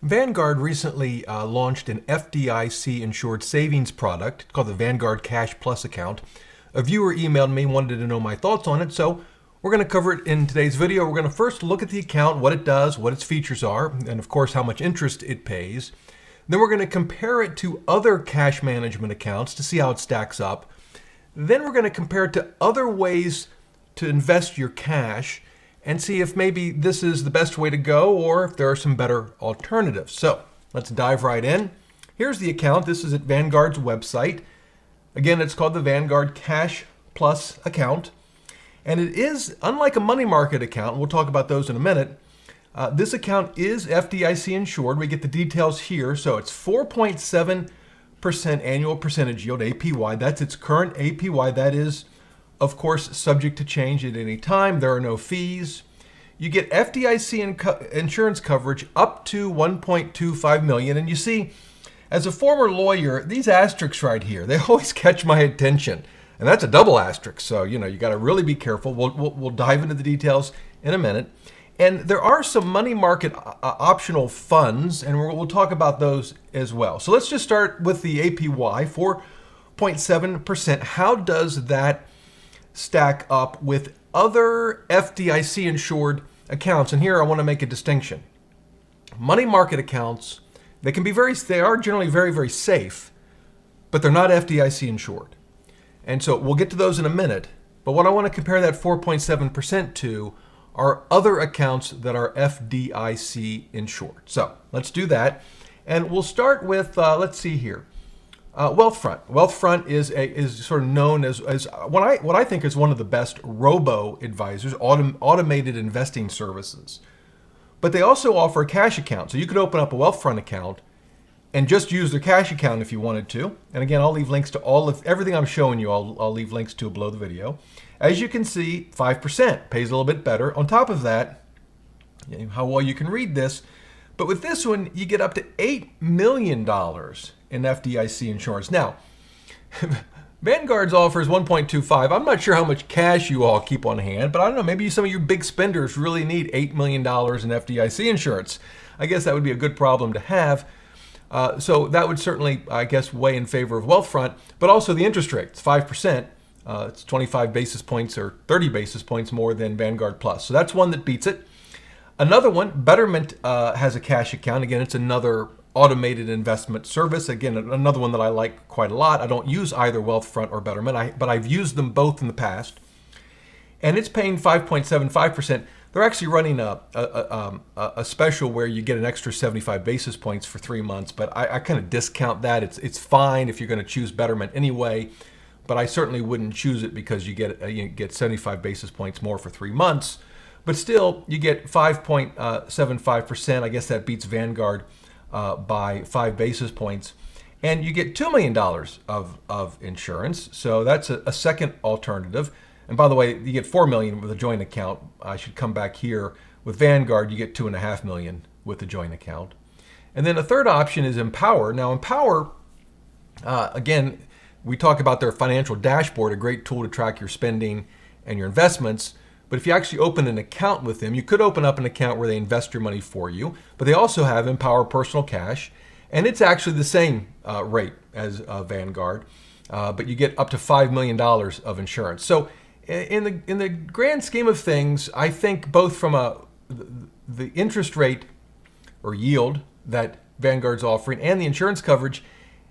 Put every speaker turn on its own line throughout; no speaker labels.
Vanguard recently launched an FDIC-insured savings product called the Vanguard Cash Plus Account. A viewer emailed me, wanted to know my thoughts on it, so we're going to cover it in today's video. We're going to first look at the account, what it does, what its features are, and of course how much interest it pays. Then we're going to compare it to other cash management accounts to see how it stacks up. Then we're going to compare it to other ways to invest your cash and see if maybe this is the best way to go or if there are some better alternatives. So let's dive right in. Here's the account. This is at Vanguard's website. Again, it's called the Vanguard Cash Plus Account. And it is, unlike a money market account, we'll talk about those in a minute, this account is FDIC insured. We get the details here. So it's 4.7% annual percentage yield, APY. That's its current APY. That is, of course, subject to change at any time. There are no fees. You get FDIC insurance coverage up to $1.25 million. And you see, as a former lawyer, these asterisks right here, they always catch my attention. And that's a double asterisk. So, you got to really be careful. We'll dive into the details in a minute. And there are some money market optional funds, and we'll talk about those as well. So let's just start with the APY, 4.7%. How does that stack up with other FDIC insured accounts? And here I want to make a distinction. Money market accounts, they are generally very, very safe, but they're not FDIC insured. And so we'll get to those in a minute. But what I want to compare that 4.7% to are other accounts that are FDIC insured. So let's do that. And we'll start with, let's see here. Wealthfront. Wealthfront is sort of known as what I think is one of the best robo-advisors, automated investing services. But they also offer a cash account. So you could open up a Wealthfront account and just use their cash account if you wanted to. And again, I'll leave links to everything I'm showing you. I'll leave links to below the video. As you can see, 5% pays a little bit better. On top of that, how well you can read this, but with this one, you get up to $8 million in FDIC insurance. Now, Vanguard's offers 1.25. I'm not sure how much cash you all keep on hand, but I don't know, maybe some of your big spenders really need $8 million in FDIC insurance. I guess that would be a good problem to have. So that would certainly, I guess, weigh in favor of Wealthfront, but also the interest rate. It's 5%. It's 25 basis points or 30 basis points more than Vanguard Plus. So that's one that beats it. Another one, Betterment has a cash account. Again, it's another automated investment service. Again, another one that I like quite a lot. I don't use either Wealthfront or Betterment, but I've used them both in the past. And it's paying 5.75%. They're actually running a special where you get an extra 75 basis points for 3 months, but I kind of discount that. It's fine if you're going to choose Betterment anyway, but I certainly wouldn't choose it because you get 75 basis points more for 3 months. But still, you get 5.75%. I guess that beats Vanguard by 5 basis points. And you get $2 million of insurance. So that's a second alternative. And by the way, you get $4 million with a joint account. I should come back here. With Vanguard, you get $2.5 million with the joint account. And then a third option is Empower. Now, Empower, again, we talk about their financial dashboard, a great tool to track your spending and your investments. But if you actually open an account with them, you could open up an account where they invest your money for you. But they also have Empower Personal Cash, and it's actually the same rate as Vanguard, but you get up to $5 million of insurance. So in the grand scheme of things, I think both from the interest rate or yield that Vanguard's offering and the insurance coverage,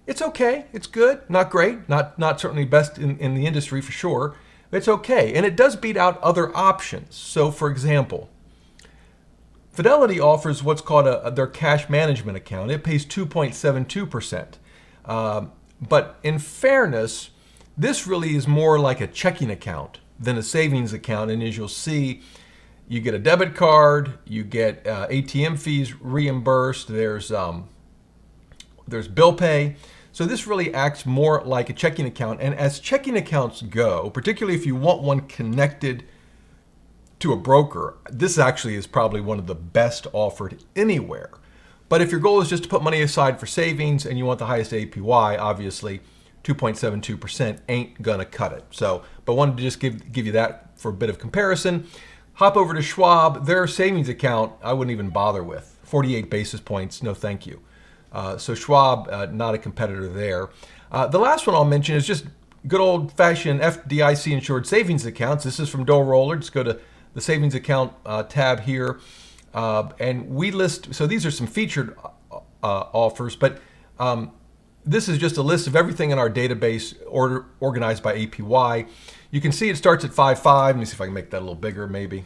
it's okay. It's good. Not great. Not certainly best in the industry for sure. It's okay. And it does beat out other options. So for example, Fidelity offers what's called their cash management account. It pays 2.72%. But in fairness, this really is more like a checking account than a savings account. And as you'll see, you get a debit card, you get ATM fees reimbursed, there's bill pay. So this really acts more like a checking account. And as checking accounts go, particularly if you want one connected to a broker, this actually is probably one of the best offered anywhere. But if your goal is just to put money aside for savings and you want the highest APY, obviously 2.72% ain't gonna cut it. So, but wanted to just give you that for a bit of comparison. Hop over to Schwab. Their savings account, I wouldn't even bother with. 48 basis points, no thank you. So Schwab, not a competitor there. The last one I'll mention is just good old-fashioned FDIC-insured savings accounts. This is from Dole Roller. Just go to the savings account tab here. And we list, so these are some featured offers, but this is just a list of everything in our database organized by APY. You can see it starts at 5.5. Let me see if I can make that a little bigger maybe.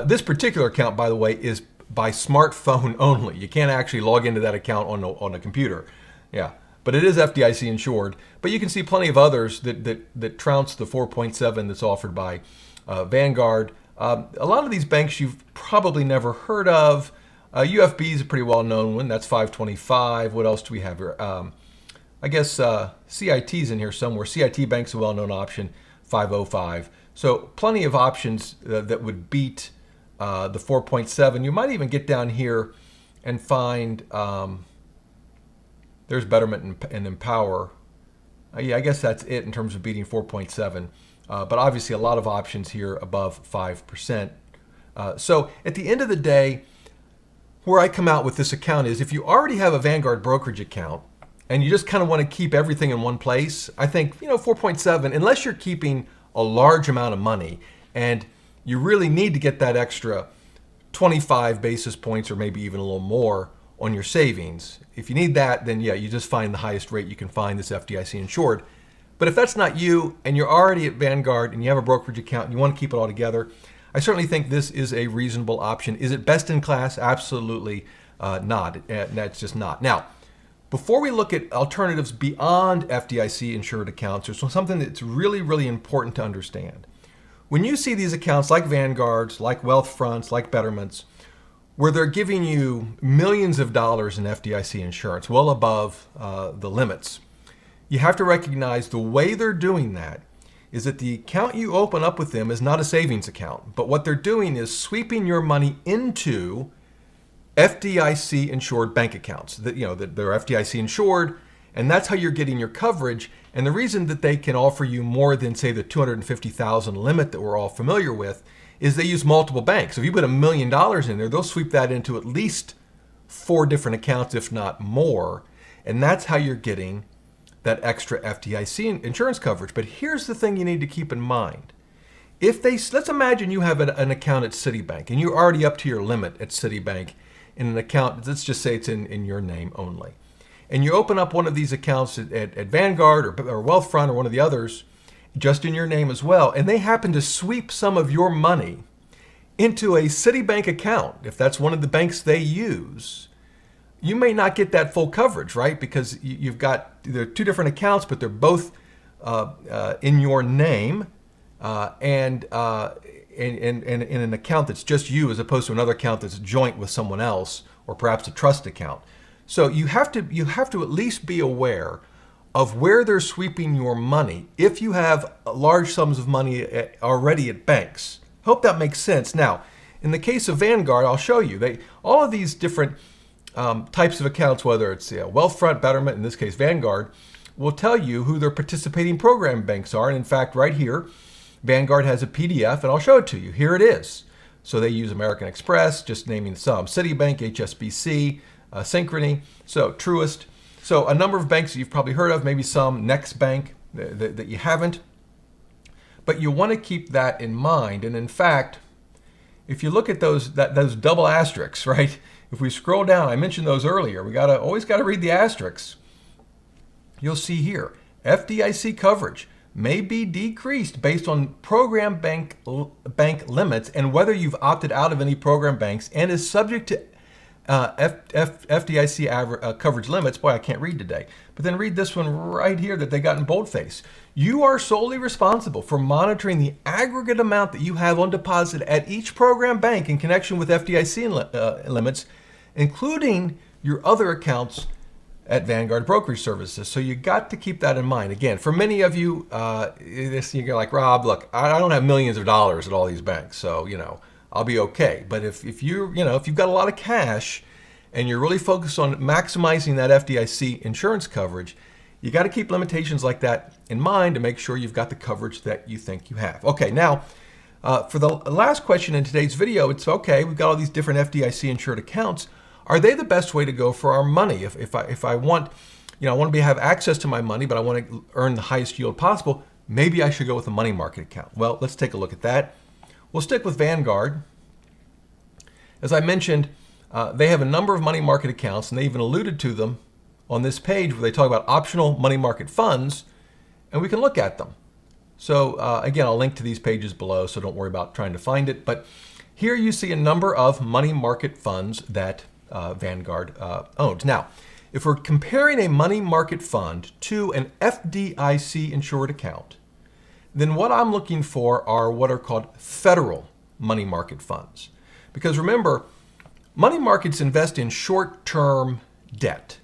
This particular account, by the way, is by smartphone only. You can't actually log into that account on a computer. Yeah, but it is FDIC insured. But you can see plenty of others that trounce the 4.7 that's offered by Vanguard. A lot of these banks you've probably never heard of. UFB is a pretty well-known one. That's 525. What else do we have here? I guess CIT's in here somewhere. CIT Bank's a well-known option, 505. So plenty of options that would beat the 4.7. You might even get down here and find there's Betterment and Empower. Yeah, I guess that's it in terms of beating 4.7. But obviously a lot of options here above 5%. So at the end of the day, where I come out with this account is if you already have a Vanguard brokerage account and you just kind of want to keep everything in one place, I think 4.7, unless you're keeping a large amount of money and you really need to get that extra 25 basis points or maybe even a little more on your savings. If you need that, then yeah, you just find the highest rate you can find, this FDIC insured. But if that's not you and you're already at Vanguard and you have a brokerage account and you want to keep it all together, I certainly think this is a reasonable option. Is it best in class? Absolutely not. That's just not. Now, before we look at alternatives beyond FDIC insured accounts, there's something that's really, really important to understand. When you see these accounts like Vanguard's, like Wealthfront's, like Betterment's, where they're giving you millions of dollars in FDIC insurance, well above the limits, you have to recognize the way they're doing that is that the account you open up with them is not a savings account, but what they're doing is sweeping your money into FDIC insured bank accounts. That they're FDIC insured, and that's how you're getting your coverage. And the reason that they can offer you more than, say, the $250,000 limit that we're all familiar with is they use multiple banks. If you put $1 million in there, they'll sweep that into at least 4 different accounts, if not more. And that's how you're getting that extra FDIC insurance coverage. But here's the thing you need to keep in mind. Let's imagine you have an account at Citibank and you're already up to your limit at Citibank in an account, let's just say it's in your name only. And you open up one of these accounts at Vanguard or Wealthfront or one of the others, just in your name as well, and they happen to sweep some of your money into a Citibank account, if that's one of the banks they use, you may not get that full coverage, right? Because there are 2 different accounts, but they're both in your name and in an account that's just you as opposed to another account that's joint with someone else or perhaps a trust account. So you have to at least be aware of where they're sweeping your money if you have large sums of money already at banks. Hope that makes sense. Now, in the case of Vanguard, I'll show you. All of these different types of accounts, whether it's Wealthfront, Betterment, in this case Vanguard, will tell you who their participating program banks are. And in fact, right here, Vanguard has a PDF, and I'll show it to you. Here it is. So they use American Express, just naming some. Citibank, HSBC, Synchrony, so Truist. So a number of banks that you've probably heard of, maybe some, Next Bank that you haven't. But you want to keep that in mind. And in fact, if you look at those double asterisks, right? If we scroll down, I mentioned those earlier. We always got to read the asterisks. You'll see here, FDIC coverage may be decreased based on program bank limits and whether you've opted out of any program banks and is subject to FDIC coverage limits. Boy, I can't read today. But then read this one right here that they got in boldface. You are solely responsible for monitoring the aggregate amount that you have on deposit at each program bank in connection with FDIC limits, including your other accounts at Vanguard Brokerage Services. So you got to keep that in mind. Again, for many of you, you're like, Rob, look, I don't have millions of dollars at all these banks, so I'll be okay. But if you've got a lot of cash and you're really focused on maximizing that FDIC insurance coverage, you got to keep limitations like that in mind to make sure you've got the coverage that you think you have. Okay, now for the last question in today's video, it's okay, we've got all these different FDIC insured accounts. Are they the best way to go for our money? If I want, I want to have access to my money, but I want to earn the highest yield possible, maybe I should go with a money market account. Well, let's take a look at that. We'll stick with Vanguard. As I mentioned, they have a number of money market accounts, and they even alluded to them on this page where they talk about optional money market funds, and we can look at them. So again, I'll link to these pages below, so don't worry about trying to find it. But here you see a number of money market funds that Vanguard owns. Now, if we're comparing a money market fund to an FDIC-insured account, then what I'm looking for are what are called federal money market funds. Because remember, money markets invest in short-term debt,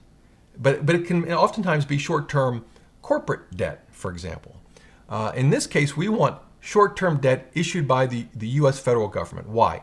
but it can oftentimes be short-term corporate debt, for example. In this case, we want short-term debt issued by the U.S. federal government. Why?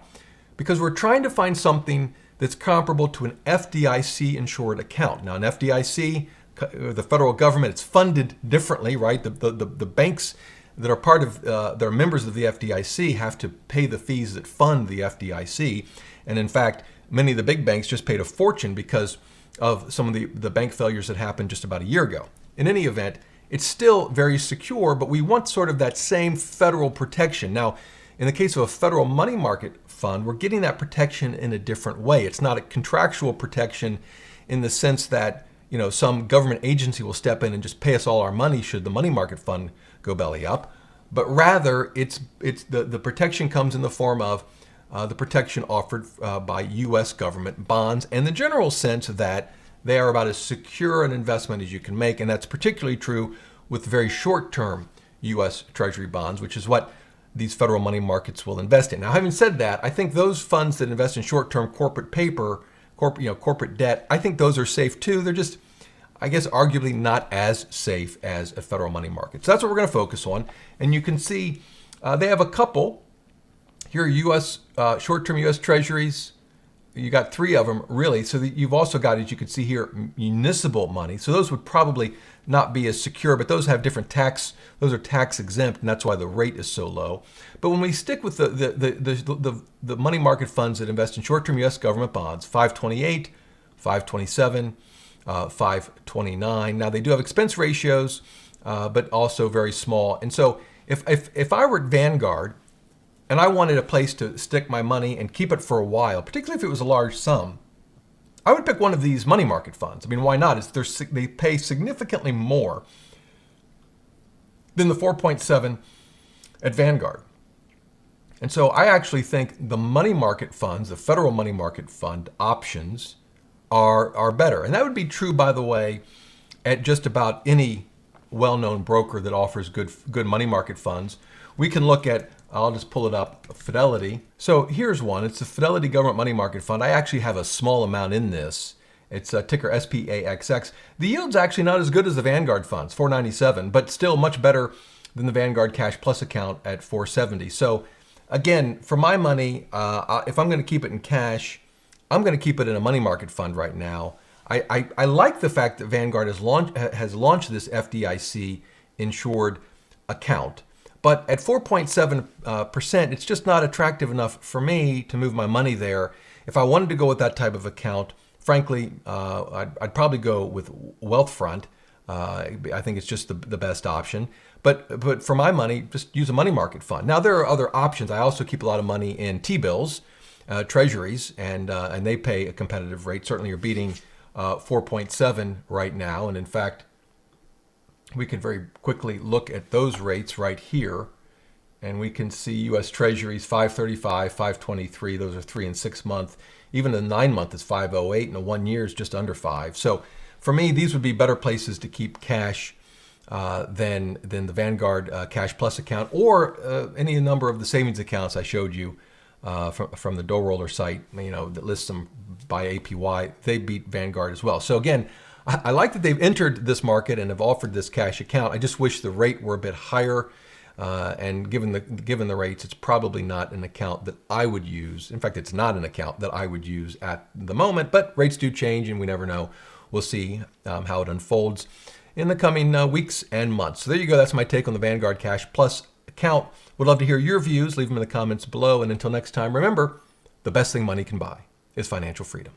Because we're trying to find something that's comparable to an FDIC-insured account. Now, an FDIC, the federal government, it's funded differently, right? The banks that are that are members of the FDIC have to pay the fees that fund the FDIC. And in fact, many of the big banks just paid a fortune because of some of the bank failures that happened just about a year ago. In any event, it's still very secure, but we want sort of that same federal protection. Now, in the case of a federal money market fund, we're getting that protection in a different way. It's not a contractual protection in the sense that, some government agency will step in and just pay us all our money should the money market fund go belly up, but rather it's the protection comes in the form of the protection offered by U.S. government bonds, and the general sense that they are about as secure an investment as you can make, and that's particularly true with very short-term U.S. Treasury bonds, which is what these federal money markets will invest in. Now, having said that, I think those funds that invest in short-term corporate paper, corporate debt, I think those are safe too. They're just, I guess, arguably not as safe as a federal money market. So that's what we're going to focus on. And you can see they have a couple. Here are U.S. Short-term U.S. Treasuries. You got three of them, really. So you've also got, as you can see here, municipal money. So those would probably not be as secure, but those have different tax. Those are tax exempt, and that's why the rate is so low. But when we stick with the money market funds that invest in short-term U.S. government bonds, 528, 527, 529. Now they do have expense ratios, but also very small. And so if I were at Vanguard, and I wanted a place to stick my money and keep it for a while, particularly if it was a large sum, I would pick one of these money market funds. I mean, why not? They pay significantly more than the 4.7 at Vanguard. And so I actually think the money market funds, the federal money market fund options are better. And that would be true, by the way, at just about any well-known broker that offers good money market funds. We can look at, I'll just pull it up, Fidelity. So here's one. It's the Fidelity Government Money Market Fund. I actually have a small amount in this. It's ticker SPAXX. The yield's actually not as good as the Vanguard funds, 497, but still much better than the Vanguard Cash Plus account at 470. So again, for my money, if I'm going to keep it in cash, I'm going to keep it in a money market fund right now. I like the fact that Vanguard has launched this FDIC-insured account. But at 4.7%, it's just not attractive enough for me to move my money there. If I wanted to go with that type of account, frankly, I'd probably go with Wealthfront. I think it's just the best option. But for my money, just use a money market fund. Now, there are other options. I also keep a lot of money in T-bills, treasuries, and they pay a competitive rate. Certainly, you're beating 4.7 right now. And in fact, we can very quickly look at those rates right here, and we can see U.S. Treasuries 535, 523. Those are 3 and 6 month. Even the 9 month is 508, and the 1 year is just under 5. So for me, these would be better places to keep cash than the Vanguard Cash Plus account or any number of the savings accounts I showed you from the Dough Roller site. That lists them by APY. They beat Vanguard as well. So again, I like that they've entered this market and have offered this cash account. I just wish the rate were a bit higher. And given the rates, it's probably not an account that I would use. In fact, it's not an account that I would use at the moment. But rates do change, and we never know. We'll see how it unfolds in the coming weeks and months. So there you go. That's my take on the Vanguard Cash Plus account. Would love to hear your views. Leave them in the comments below. And until next time, remember, the best thing money can buy is financial freedom.